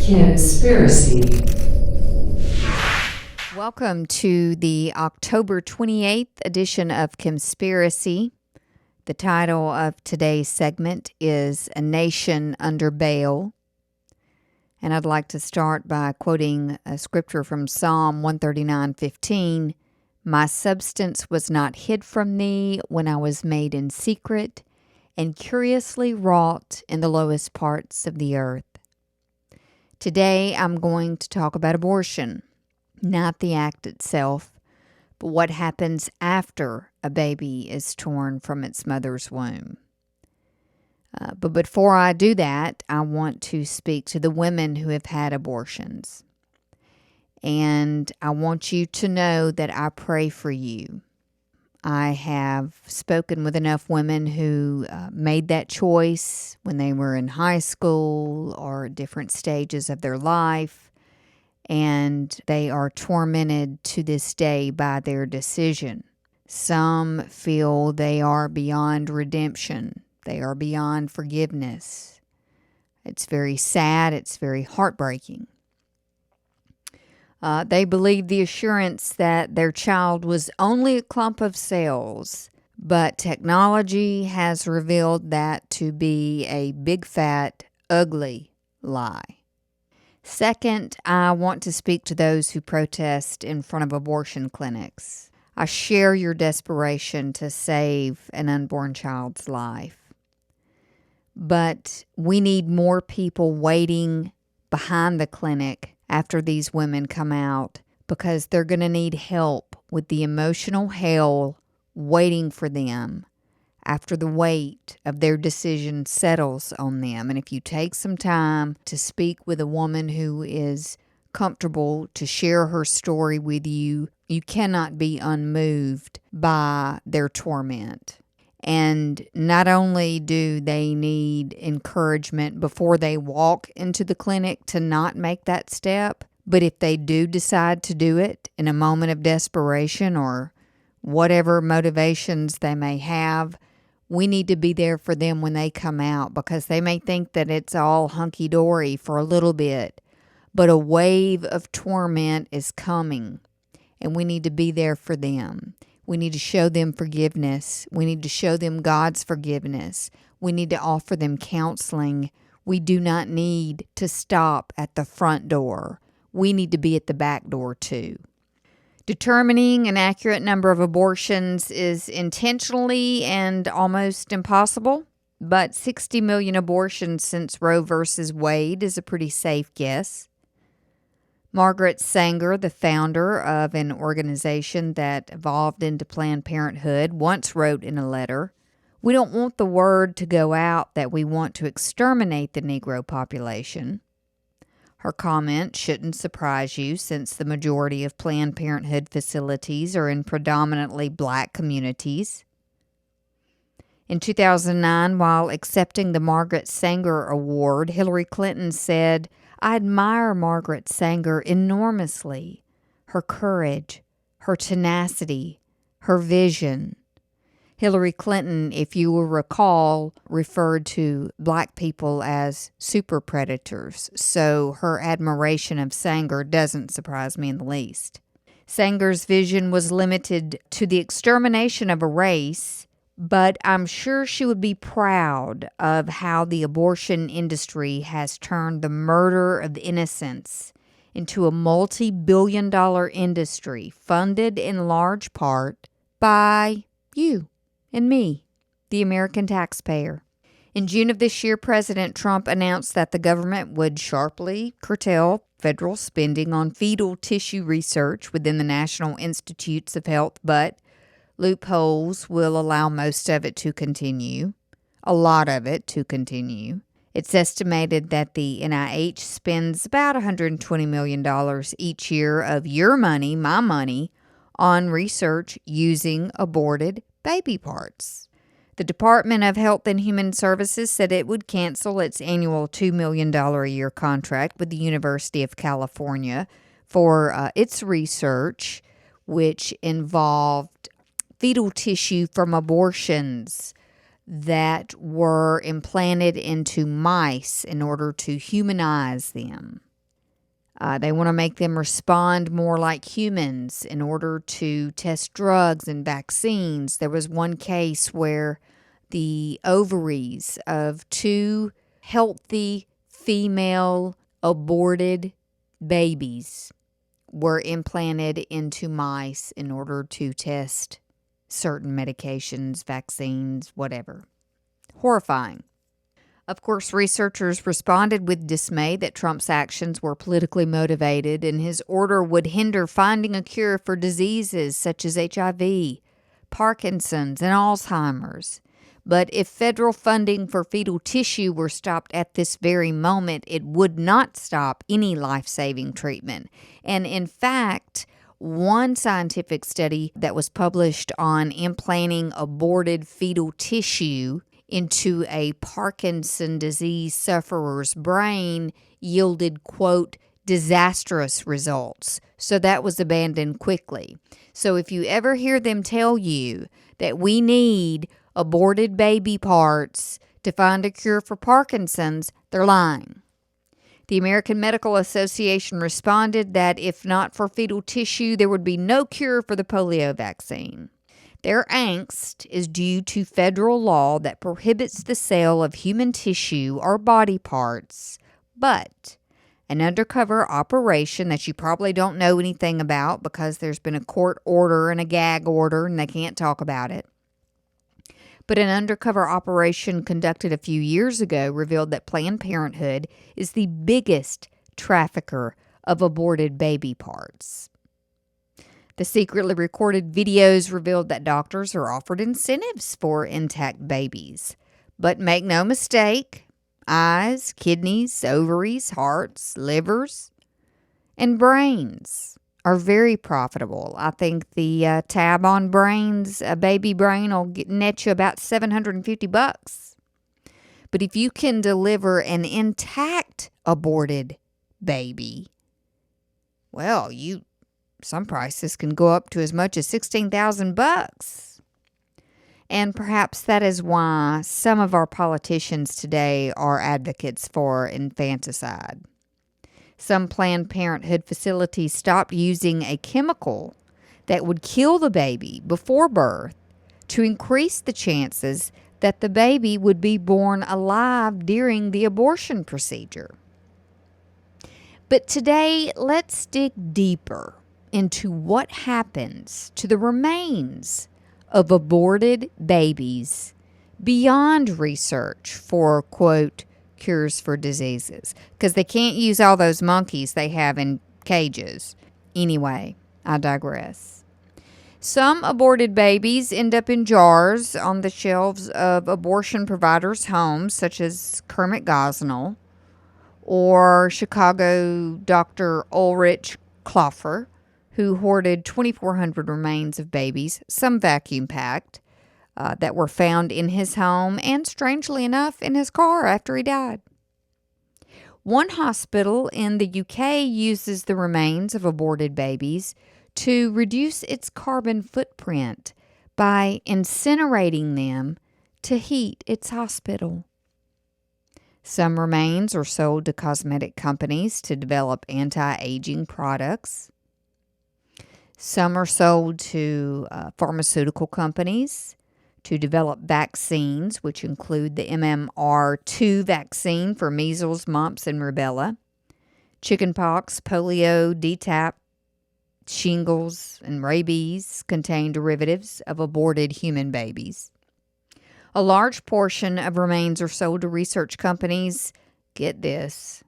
Kimspiracy. Welcome to the October 28th edition of Kimspiracy. The title of today's segment is A Nation Under Baal. And I'd like to start by quoting a scripture from Psalm 139:15. My substance was not hid from thee when I was made in secret and curiously wrought in the lowest parts of the earth. Today I'm going to talk about abortion, not the act itself, but what happens after a baby is torn from its mother's womb. But before I do that, I want to speak to the women who have had abortions. And I want you to know that I pray for you. I have spoken with enough women who made that choice when they were in high school or different stages of their life, and they are tormented to this day by their decision. Some feel they are beyond redemption. They are beyond forgiveness. It's very sad. It's very heartbreaking. They believe the assurance that their child was only a clump of cells, but technology has revealed that to be a big, fat, ugly lie. Second, I want to speak to those who protest in front of abortion clinics. I share your desperation to save an unborn child's life. But we need more people waiting behind the clinic after these women come out, because they're going to need help with the emotional hell waiting for them after the weight of their decision settles on them. And if you take some time to speak with a woman who is comfortable to share her story with you, you cannot be unmoved by their torment. And not only do they need encouragement before they walk into the clinic to not make that step, but if they do decide to do it in a moment of desperation or whatever motivations they may have, we need to be there for them when they come out, because they may think that it's all hunky-dory for a little bit, but a wave of torment is coming, and we need to be there for them. We need to show them forgiveness. We need to show them God's forgiveness. We need to offer them counseling. We do not need to stop at the front door. We need to be at the back door too. Determining an accurate number of abortions is intentionally and almost impossible, but 60 million abortions since Roe versus Wade is a pretty safe guess. Margaret Sanger, the founder of an organization that evolved into Planned Parenthood, once wrote in a letter, "We don't want the word to go out that we want to exterminate the Negro population." Her comment shouldn't surprise you, since the majority of Planned Parenthood facilities are in predominantly black communities. In 2009, while accepting the Margaret Sanger Award, Hillary Clinton said, "I admire Margaret Sanger enormously. Her courage, her tenacity, her vision." Hillary Clinton, if you will recall, referred to black people as super predators, so her admiration of Sanger doesn't surprise me in the least. Sanger's vision was limited to the extermination of a race, but I'm sure she would be proud of how the abortion industry has turned the murder of innocents into a multi-billion-dollar industry funded in large part by you and me, the American taxpayer. In June of this year, President Trump announced that the government would sharply curtail federal spending on fetal tissue research within the National Institutes of Health, but loopholes will allow most of it to continue, a lot of it to continue. It's estimated that the NIH spends about $120 million each year of your money, my money, on research using aborted baby parts. The Department of Health and Human Services said it would cancel its annual $2 million a year contract with the University of California for its research, which involved fetal tissue from abortions that were implanted into mice in order to humanize them. They want to make them respond more like humans in order to test drugs and vaccines. There was one case where the ovaries of two healthy female aborted babies were implanted into mice in order to test certain medications, vaccines, whatever. Horrifying. Of course, researchers responded with dismay that Trump's actions were politically motivated and his order would hinder finding a cure for diseases such as HIV, Parkinson's, and Alzheimer's. But if federal funding for fetal tissue were stopped at this very moment, it would not stop any life-saving treatment. And in fact, one scientific study that was published on implanting aborted fetal tissue into a Parkinson disease sufferer's brain yielded, quote, disastrous results. So that was abandoned quickly. So if you ever hear them tell you that we need aborted baby parts to find a cure for Parkinson's, they're lying. The American Medical Association responded that if not for fetal tissue, there would be no cure for the polio vaccine. Their angst is due to federal law that prohibits the sale of human tissue or body parts, but an undercover operation that you probably don't know anything about because there's been a court order and a gag order and they can't talk about it. But an undercover operation conducted a few years ago revealed that Planned Parenthood is the biggest trafficker of aborted baby parts. The secretly recorded videos revealed that doctors are offered incentives for intact babies. But make no mistake, eyes, kidneys, ovaries, hearts, livers, and brains are very profitable. I think the tab on brains, a baby brain, will net you about $750. But if you can deliver an intact aborted baby, well, some prices can go up to as much as $16,000. And perhaps that is why some of our politicians today are advocates for infanticide. Some Planned Parenthood facilities stopped using a chemical that would kill the baby before birth to increase the chances that the baby would be born alive during the abortion procedure. But today, let's dig deeper into what happens to the remains of aborted babies beyond research for, quote, cures for diseases, because they can't use all those monkeys they have in cages. Anyway, I digress. Some aborted babies end up in jars on the shelves of abortion providers' homes, such as Kermit Gosnell or Chicago Dr. Ulrich Klopfer, who hoarded 2,400 remains of babies, some vacuum-packed, that were found in his home and, strangely enough, in his car after he died. One hospital in the UK uses the remains of aborted babies to reduce its carbon footprint by incinerating them to heat its hospital. Some remains are sold to cosmetic companies to develop anti-aging products. Some are sold to pharmaceutical companies to develop vaccines, which include the MMR2 vaccine for measles, mumps, and rubella, chickenpox, polio, DTaP, shingles, and rabies contain derivatives of aborted human babies. A large portion of remains are sold to research companies, get this,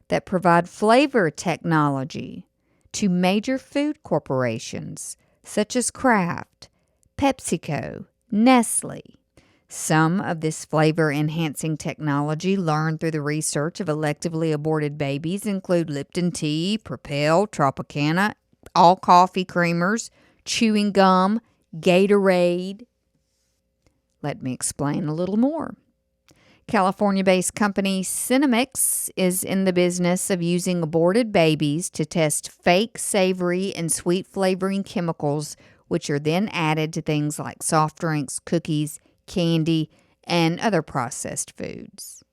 that provide flavor technology to major food corporations such as Kraft, PepsiCo, Nestle. Some of this flavor-enhancing technology learned through the research of electively aborted babies include Lipton Tea, Propel, Tropicana, all coffee creamers, chewing gum, Gatorade. Let me explain a little more. California-based company Cinemix is in the business of using aborted babies to test fake savory and sweet flavoring chemicals, which are then added to things like soft drinks, cookies, candy, and other processed foods.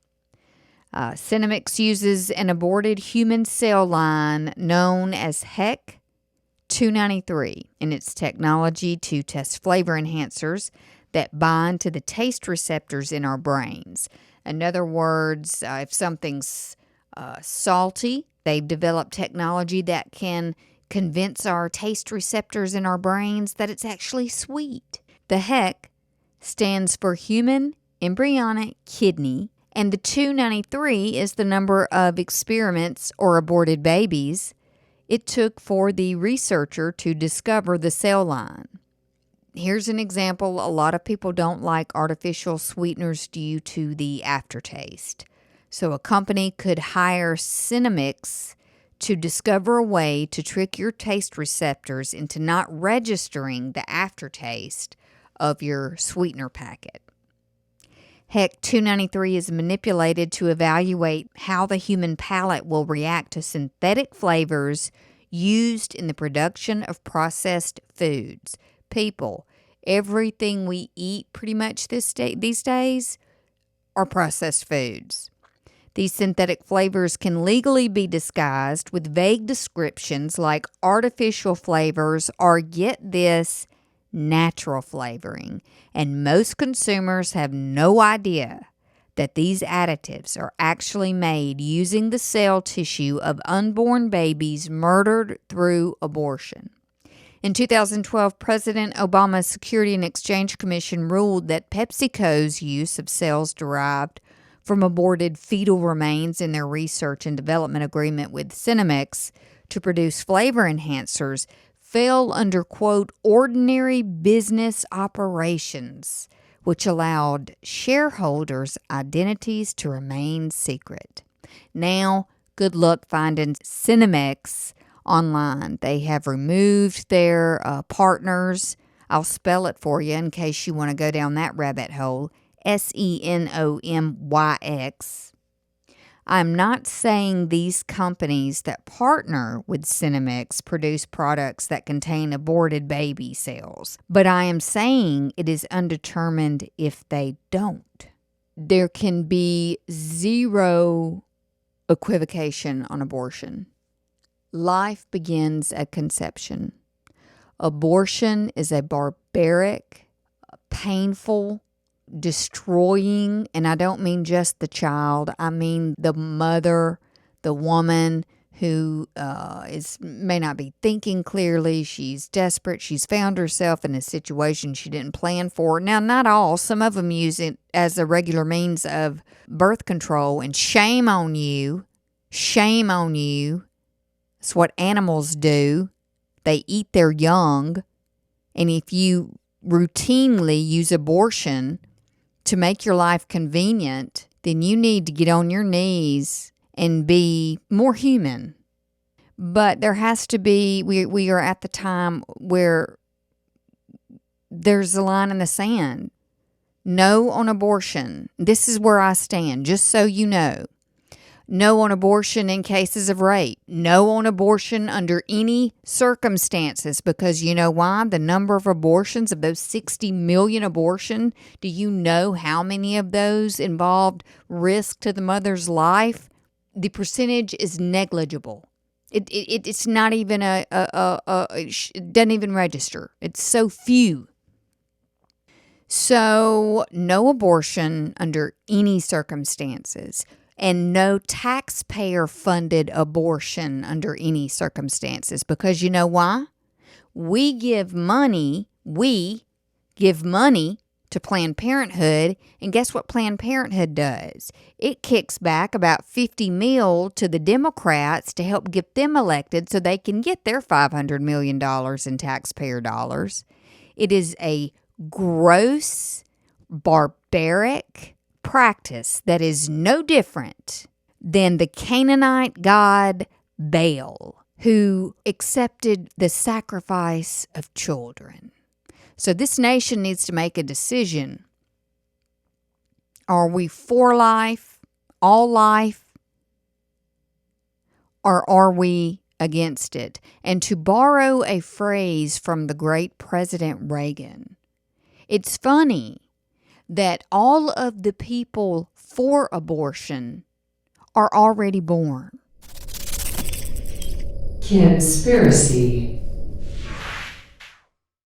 Cinemix uses an aborted human cell line known as HEC 293 in its technology to test flavor enhancers that bind to the taste receptors in our brains. In other words, if something's salty, they've developed technology that can convince our taste receptors in our brains that it's actually sweet. The HEC stands for human embryonic kidney, and the 293 is the number of experiments or aborted babies it took for the researcher to discover the cell line. Here's an example. A lot of people don't like artificial sweeteners due to the aftertaste. So a company could hire Cinemix to discover a way to trick your taste receptors into not registering the aftertaste of your sweetener packet. HEC 293 is manipulated to evaluate how the human palate will react to synthetic flavors used in the production of processed foods. People, everything we eat pretty much these days are processed foods. These synthetic flavors can legally be disguised with vague descriptions like artificial flavors or, get this, natural flavoring, and most consumers have no idea that these additives are actually made using the cell tissue of unborn babies murdered through abortion. In 2012, President Obama's Security and Exchange Commission ruled that PepsiCo's use of cells derived from aborted fetal remains in their research and development agreement with Cinemix to produce flavor enhancers fell under, quote, ordinary business operations, which allowed shareholders' identities to remain secret. Now, good luck finding Cinemix online. They have removed their partners. I'll spell it for you in case you want to go down that rabbit hole. Senomyx. I'm not saying these companies that partner with Cinemix produce products that contain aborted baby cells, but I am saying it is undetermined if they don't. There can be zero equivocation on abortion. Life begins at conception. Abortion is a barbaric, painful, destroying, and I don't mean just the child. I mean the mother, the woman who may not be thinking clearly. She's desperate. She's found herself in a situation she didn't plan for. Now, not all. Some of them use it as a regular means of birth control, and shame on you. Shame on you. It's what animals do. They eat their young, and if you routinely use abortion to make your life convenient, then you need to get on your knees and be more human. But there has to be, we are at the time where there's a line in the sand. No on abortion. This is where I stand, just so you know. No on abortion in cases of rape. No on abortion under any circumstances, because you know why? The number of abortions, of those 60 million abortions, do you know how many of those involved risk to the mother's life? The percentage is negligible. It's not even it doesn't even register. It's so few. So no abortion under any circumstances. And no taxpayer-funded abortion under any circumstances. Because you know why? We give money to Planned Parenthood, and guess what Planned Parenthood does? It kicks back about $50 million to the Democrats to help get them elected so they can get their $500 million in taxpayer dollars. It is a gross, barbaric practice that is no different than the Canaanite god Baal, who accepted the sacrifice of children. So this nation needs to make a decision. Are we for life, all life, or are we against it? And to borrow a phrase from the great President Reagan, it's funny that all of the people for abortion are already born. Kimspiracy.